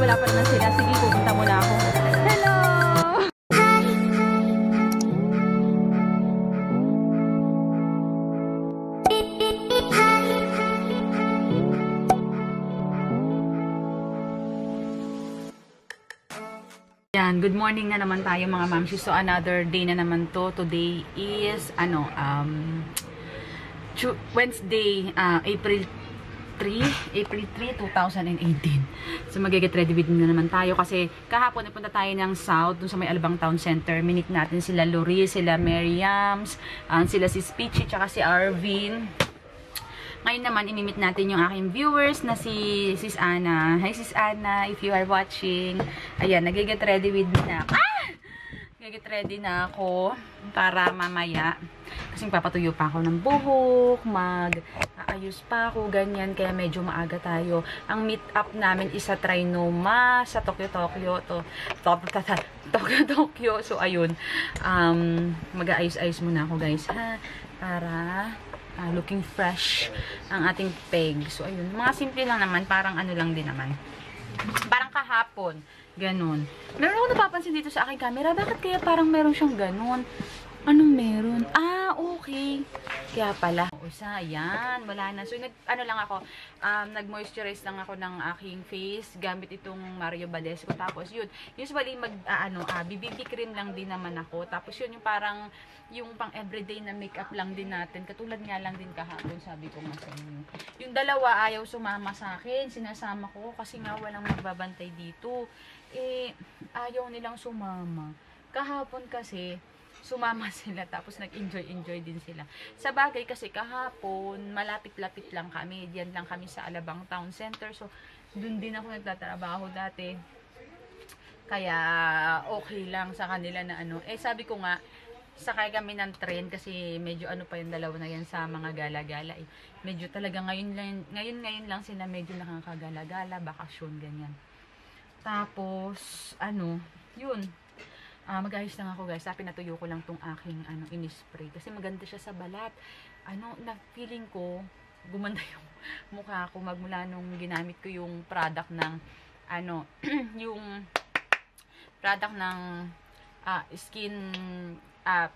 wala pa naman sila. Sige, pupunta muna ako. Hello! Yan, good morning na naman tayo mga mamshi. So another day na naman to. Today is Wednesday, April 3, 2018. So mag-get ready with na naman tayo kasi kahapon napunta tayo ng South, dun sa may Alabang Town Center. Minit natin sila Lori, sila Miriams, sila si Peachy, tsaka si Arvin. Ngayon naman, imimit natin yung aking viewers na si Sis Ana. Hi Sis Ana, if you are watching. Ayan, nag-get ready with me na. Nag-get ready na ako para mamaya. Kasi papatuyo pa ako ng buhok, mag-aayos pa ako, ganyan. Kaya medyo maaga tayo. Ang meet up namin is sa Trinoma, sa Tokyo. So, ayun. Mag-aayos-ayos muna ako, guys, ha? Para looking fresh ang ating peg. So, ayun. Mga simple lang naman. Parang ano lang din naman. Parang kahapon. Ganun. Meron ako napapansin dito sa aking camera. Bakit kaya parang meron siyang ganun? Anong meron? Okay. Kaya pala. Isa, yan. Wala na. So, nag-moisturize lang ako ng aking face gamit itong Mario Badescu. Tapos, yun. Usually, BB cream lang din naman ako. Tapos, yun, yung parang, yung pang everyday na makeup lang din natin. Katulad nga lang din kahapon, sabi ko nga sa inyo. Yung dalawa, ayaw sumama sa akin. Sinasama ko kasi nga walang magbabantay dito. Ayaw nilang sumama. Kahapon kasi, sumama sila tapos nag-enjoy din sila. Sa bagay kasi kahapon, malapit-lapit lang kami. Diyan lang kami sa Alabang Town Center. So, dun din ako nagtatrabaho dati. Kaya, okay lang sa kanila na sabi ko nga, sakay kami ng train kasi medyo pa yung dalawa na yan sa mga gala-gala. Medyo talaga ngayon lang sila medyo nakakagala-gala, bakasyon, ganyan. Tapos, yun. Mag-ayos lang ako, guys. Pinatuyo ko lang tong aking in-spray kasi maganda siya sa balat. Na-feeling ko gumanda yung mukha ko magmula nung ginamit ko yung product ng yung product ng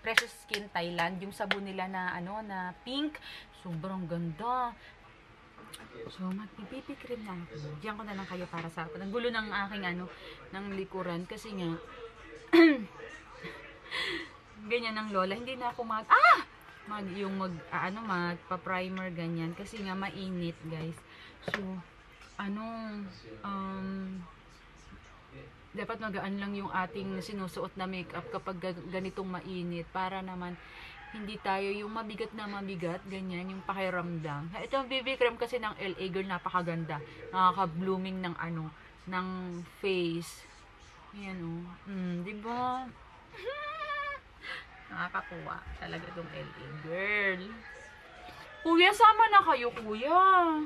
Precious Skin Thailand, yung sabon nila na na pink. Sobrang ganda. So, mag-BB cream na ako. Diyan ko na lang kayo para sa ang gulo ng aking ng likuran kasi nga ganyan ng lola, hindi na ako magpa-primer ganyan kasi nga mainit, guys. So, dapat magaan lang yung ating sinusuot na makeup kapag ganitong mainit para naman hindi tayo yung mabigat na mabigat, ganyan yung pakiramdam. Ito ang BB cream kasi ng LA Girl, napakaganda. Nakaka-blooming ng ng face. Ayan diba? Nakakatuwa talaga itong LA Girl. Kuya, sama na kayo, kuya.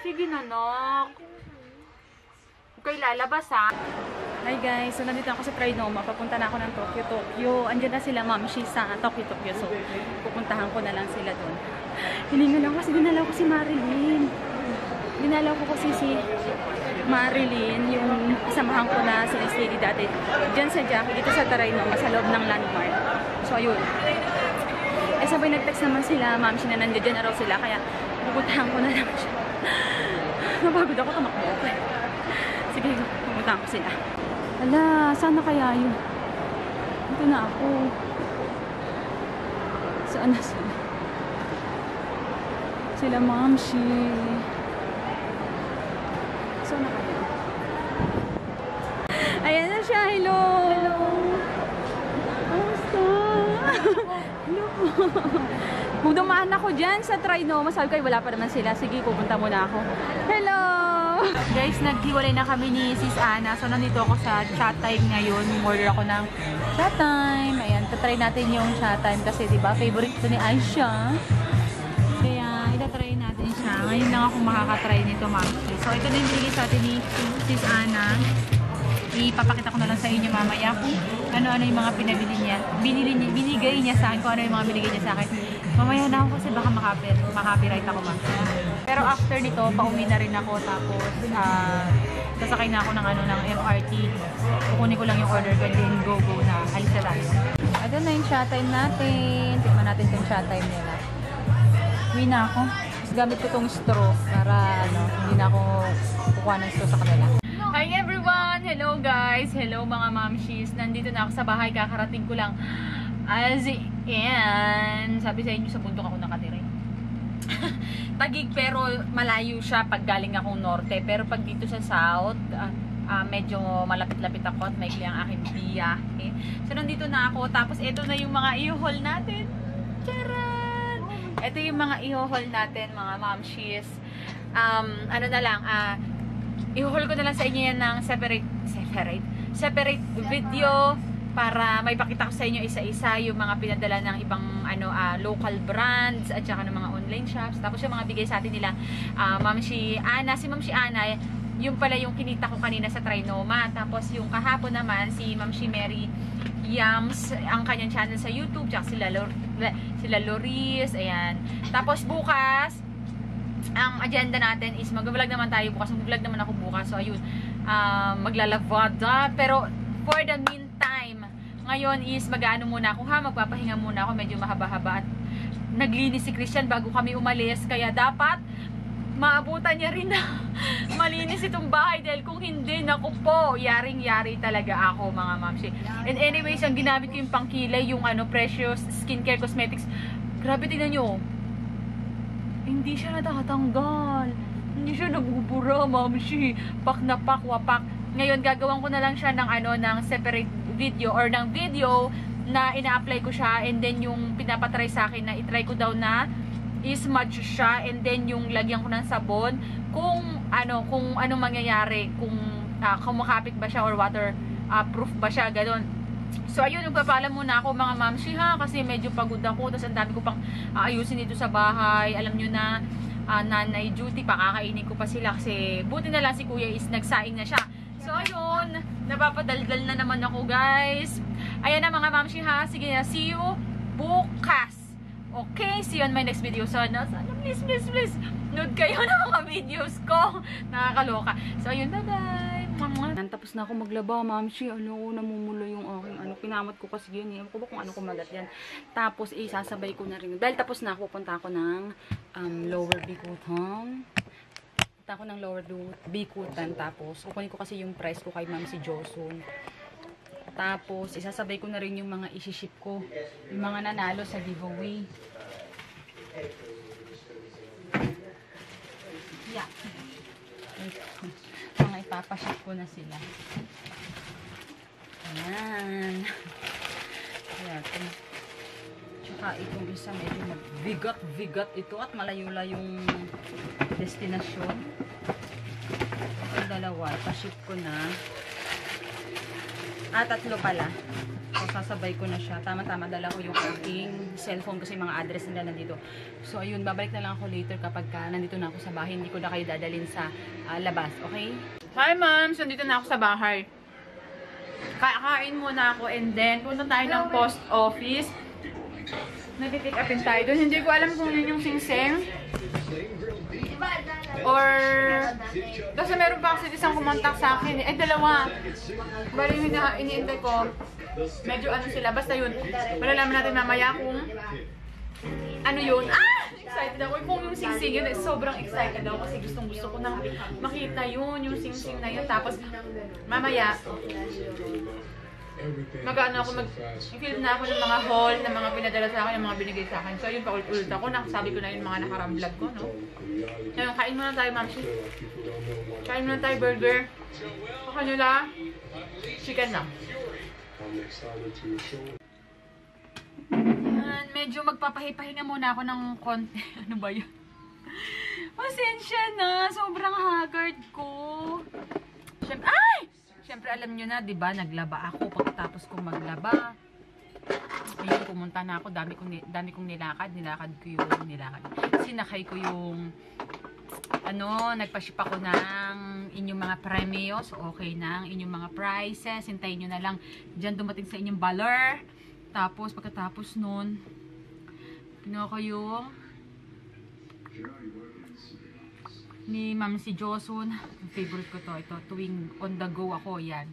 Sige na, nak. Okay, lalabas, ha? Hi guys, so nandito ako sa Trinoma. Papunta na ako ng Tokyo. Andiyan na sila, mamshi, sa Tokyo. So, pupuntahan ko na lang sila doon. Hiningan ako kasi dinalaw ko si Marilyn. Dinalaw ko kasi si Marilyn, yung kasamahan ko na sinistay dati. Diyan sa Jackie, dito sa Trinoma, sa loob ng landmark. So, ayun. Sabay nag-text naman sila, mamshi, na nandiyan na raw sila. Kaya, pupuntahan ko na lang siya. Napagod ako, tumakbo ako eh. Sige, pumunta ko sila. Ala, sana kaya yun? Ito na ako. Saan na sila? Sila mamshi. Saan na kaya? Ayan na siya, hello! Hello! Kamusta? Hello po! Kung dumaan ako dyan sa Trinoma, sabi ko, wala pa naman sila. Sige, pupunta muna ako. Hello! Guys, naghiwalay na kami ni Sis Ana. So, nandito ako sa chat time ngayon. Order ako ng chat time. Ayan, tatry natin yung chat time kasi, diba, favorite ko ni Aisha. Kaya, itatry natin siya. Ngayon lang ako makakatry nito, mamshi. So, ito na yung binigay sa atin ni Sis Ana. Ipapakita ko na lang sa inyo mamaya kung ano-ano yung mga binigay niya sa akin, kung ano yung mga binigay niya sa akin Mamaya na ako kasi baka makapiright ako mamaya. Pero after nito, pauwi na rin ako. Tapos, sasakay na ako ng MRT. Kukunin ko lang yung order ko and then go na. Alis na tayo. Ito na yung chat time natin. Tignan natin yung chat time nila. Uwi na ako. Tapos gamit ko tong straw para hindi na ako kukuha ng straw sa kanila. Hi everyone! Hello guys! Hello mga mamshis! Nandito na ako sa bahay. Kakarating ko lang. As in, sabi sa inyo sa bundok ako nakatira. Tagig pero malayo siya pag galing akong norte. Pero pag dito sa south, medyo malapit-lapit ako at maikli ang aking biyahe. So nandito na ako. Tapos ito na yung mga i-haul natin. Charan! Ito yung mga i-haul natin mga mamshis. I-haul ko na lang sa inyo yan ng separate video para may pakita ko sa inyo isa-isa yung mga pinadala ng ibang local brands at saka ng mga online shops. Tapos yung mga bigay sa atin nila si Ma'am si Ana, yung pala yung kinita ko kanina sa Trinoma. Tapos yung kahapon naman si Ma'am si Mary Yams, ang kanyang channel sa YouTube, tsaka sila Loris, ayan. Tapos bukas ang agenda natin is mag-vlog naman tayo bukas. Mag-vlog naman ako bukas. So ayun, maglalavada. Pero for the meantime, ngayon is mag-ano muna ako magpapahinga muna ako. Medyo mahaba-haba at naglinis si Christian bago kami umalis. Kaya dapat maabutan niya rin na malinis itong bahay. Dahil kung hindi, naku po, yaring-yari talaga ako mga mamsi. And anyways, ang ginamit ko yung pangkilay, yung Precious Skincare Cosmetics. Grabe, tingnan nyo. Hindi siya natatanggal. Hindi siya nabubura, mamsi. Pak na pak, wapak. Ngayon, gagawan ko na lang siya ng separate video or ng video na ina-apply ko siya and then yung pinapatry sa akin na itry ko daw na i-smudge siya and then yung lagyan ko ng sabon kung ano mangyayari, kung kumakapit ba siya or water proof ba siya, gano'n. So ayun, nagpapaalam muna ako mga mamsi kasi medyo pagod ako, tapos ang dami ko pang ayusin dito sa bahay. Alam nyo na, nanay duty, pakakainin ko pa sila kasi buti na lang si kuya is nagsaing na siya. So ayun, napapadaldal na naman ako guys. Ayan na mga mamsi sige na, see you bukas. Okay, see you on my next video. Sana please nood kayo ng mga videos ko. Nakakaloka. So ayun, bye bye. Tapos na ako maglaba, mamsi. Namumula yung aking pinamot ko kasi yun. Ewan ko ba kung ano kumagat yan. Tapos sasabay ko na rin. Dahil tapos na ako, pupunta ako ng Lower Bikutan. Punta ako ng Lower Bikutan. Tapos kukunin ko kasi yung price ko kay Ma'am si Josun. Tapos isasabay ko na rin yung mga isi-ship ko. Yung mga nanalo sa giveaway. Yeah. Mga ipapaship ko na sila. Ayan. Ayan. Tsaka itong isa medyo bigat ito at malayo-layong destinasyon. Itong dalawa, ipaship ko na. Tatlo pala. So, sasabay ko na siya. Tama-tama, dala ko yung aking cellphone kasi mga address nila nandito. So, ayun, babalik na lang ako later kapag nandito na ako sa bahay. Hindi ko na kayo dadalhin sa labas, okay? Hi, ma'am! So, nandito na ako sa bahay. Kakain muna ako and then punta tayo ng post office. Nag-pick upin tayo doon. Hindi ko alam kung yun yung sing-sing. Or kasi meron pa kasi isang kumontak sa akin. Dalawa. Bali yung iniintay ko. Medyo sila. Basta yun. Malalaman natin mamaya kung yun. Excited ako. Kung yung sing-sing yun, sobrang excited ako kasi gusto ko nang makita yun. Yung sing-sing na yun. Tapos mamaya mag-film na ako ng mga haul na mga pinadala sa akin, ng mga binigay sa akin. So, yun, paulit-ulit ako. Sabi ko na yung mga nakarang vlog ko, no? Ngayon, kain muna tayo, mamsi. Kain muna tayo, burger. O kanila, chicken lang. Yan, medyo magpapahipahinga muna ako ng konti. Ano ba yun? Pasensya na. Sobrang haggard ko. Siyempre, alam nyo na, diba, naglaba ako. Pagkatapos kong maglaba, ayun, pumunta na ako. Dami kong nilakad sinakay ko yung nagpa-ship ako ng inyong mga premios. Okay na ang inyong mga prices. Hintayin nyo na lang dyan dumating sa inyong baler. Tapos, pagkatapos nun, Kinuha ko yung ni Ma'am si Josun. Favorite ko to. Ito, tuwing on the go ako, yan.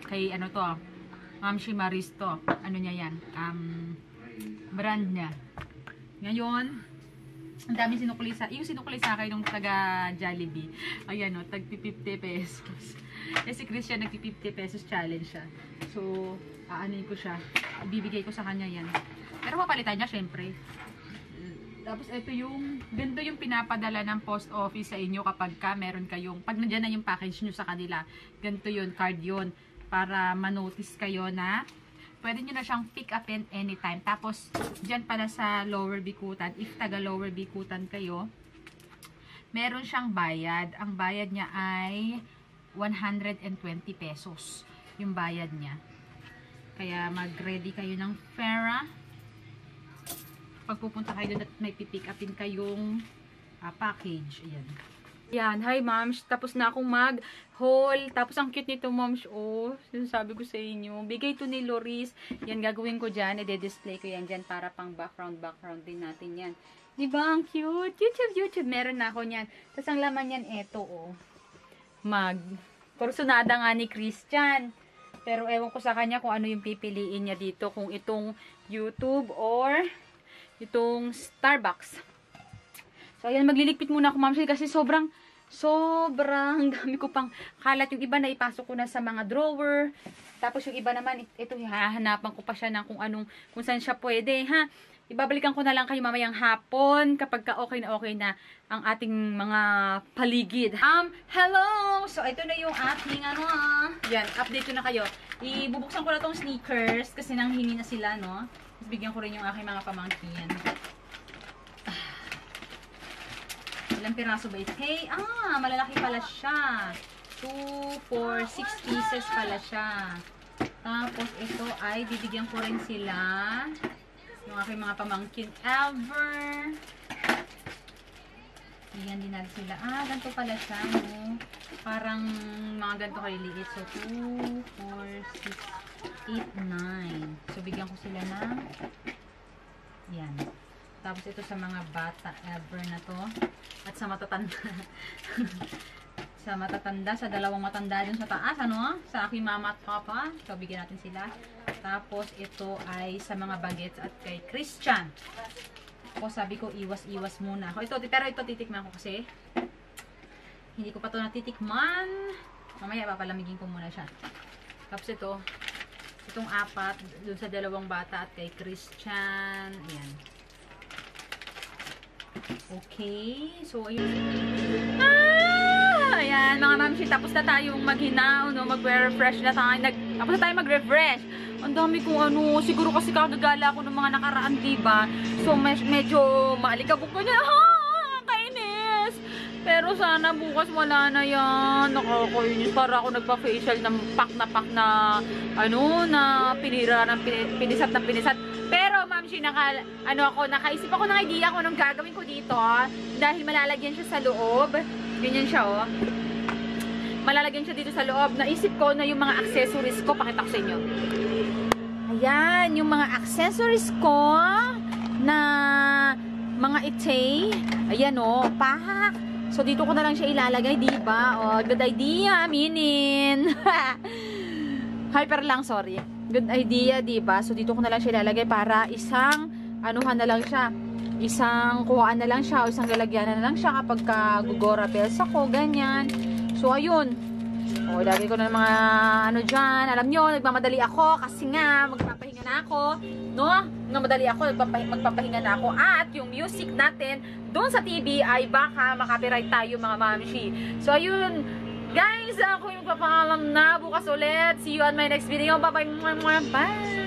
Kay ano to, Ma'am si Maris to. Ano niya yan? Brand niya. Ngayon, ang dami sinukuli sa, yung sinukuli sa akin nung taga Jollibee. Ayan o, tagpi 50 pesos. Eh si Christian nagpi 50 pesos challenge siya. So, aanin ko siya. Ibibigay ko sa kanya yan. Pero mapalitan niya syempre. Tapos ito yung, ganito yung pinapadala ng post office sa inyo kapag ka meron kayong, pag nandiyan na yung package nyo sa kanila, ganito yun, card yun, para manotice kayo na pwede nyo na siyang pick up in anytime. Tapos, dyan pala sa Lower Bikutan, if taga Lower Bikutan kayo, meron siyang bayad. Ang bayad niya ay 120 pesos yung bayad niya. Kaya mag-ready kayo ng pera. Pag pupunta kayo doon at may pipick upin kayong package. Ayan. Yan. Hi, moms. Tapos na akong mag-haul. Tapos ang cute nito, moms. Oh, sinasabi ko sa inyo. Bigay to ni Loris. Yan, gagawin ko dyan. I-display ko yan dyan para pang background din natin yan. Diba? Ang cute. YouTube. Meron na ako yan. Tapos ang laman yan, eto, oh. Kursunada nga ni Christian. Pero ewan ko sa kanya kung ano yung pipiliin niya dito. Kung itong YouTube or itong Starbucks. So, ayan, magliligpit muna ako, ma'am, kasi sobrang dami ko pang kalat. Yung iba na ipasok ko na sa mga drawer. Tapos yung iba naman, ito, hahanapan ko pa siya ng kung saan siya pwede, ha? Ibabalikan ko na lang kayo mamayang hapon kapag ka okay na ang ating mga paligid. Hello! So, ito na yung ating, yan, update ko na kayo. Ibubuksan ko na tong sneakers kasi nanghingi na sila, no? Tapos bigyan ko rin yung aking mga pamangkin. Ilang piraso ba ito? Hey, malalaki pala siya. 2, 4, 6 pieces pala siya. Tapos ito ay bibigyan ko rin sila yung aking mga pamangkin ever. Bigyan din natin sila. Ganito pala siya, no? Parang mga ganito kaliliit. So, 2, 4, 6, 8, 9. So, bigyan ko sila ng yan. Tapos ito sa mga bata ever na to. At sa matatanda. sa dalawang matanda dun sa taas, sa aking mama at papa. So, bigyan natin sila. Tapos, ito ay sa mga bagets at kay Christian. Ako, sabi ko, iwas-iwas muna ako. Pero ito titikman ko kasi hindi ko pa ito natitikman. Mamaya, papalamigin ko muna siya. Tapos itong 4, dun sa dalawang bata at kay Christian. Ayan. Okay. So, ayun. Ayan, mga mamsi. Tapos na tayong maghinaw, no? Mag-refresh na tayo. Tapos na tayo mag-refresh. Ang dami kong siguro kasi kagagala ko ng mga nakaraan, diba? So, medyo maalikabok ko niya. Kainis! Pero sana bukas wala na yan. Nakakainis. Para ako nagpa-facial ng pack na pinira ng pinisat ng pinisat. Pero, mamsi, nakaisip ako ng idea kung anong gagawin ko dito. Dahil malalagyan siya sa loob. Ganyan siya, oh. Malalagyan siya dito sa loob. Naisip ko na yung mga accessories ko. Pakita ko sa inyo. Ayan, yung mga accessories ko na mga itay. Ayan, oh, pak. So, dito ko na lang siya ilalagay, diba? Oh, good idea, aminin. Hyper lang, sorry. Good idea, diba? So, dito ko na lang siya ilalagay para isang, na lang siya. Isang kuhaan na lang siya o isang lalagyan na lang siya kapag gugora bells ako, ganyan. So, ayun. O, ilagay ko na ng mga dyan. Alam nyo, nagmamadali ako kasi nga, magpapahinga na ako. No? Nagmamadali ako, magpapahinga na ako. At yung music natin, doon sa TV ay baka makapiright tayo mga mamshi. So, ayun. Guys, ako yung magpapaalam na bukas ulit. See you on my next video. Bye-bye. Bye!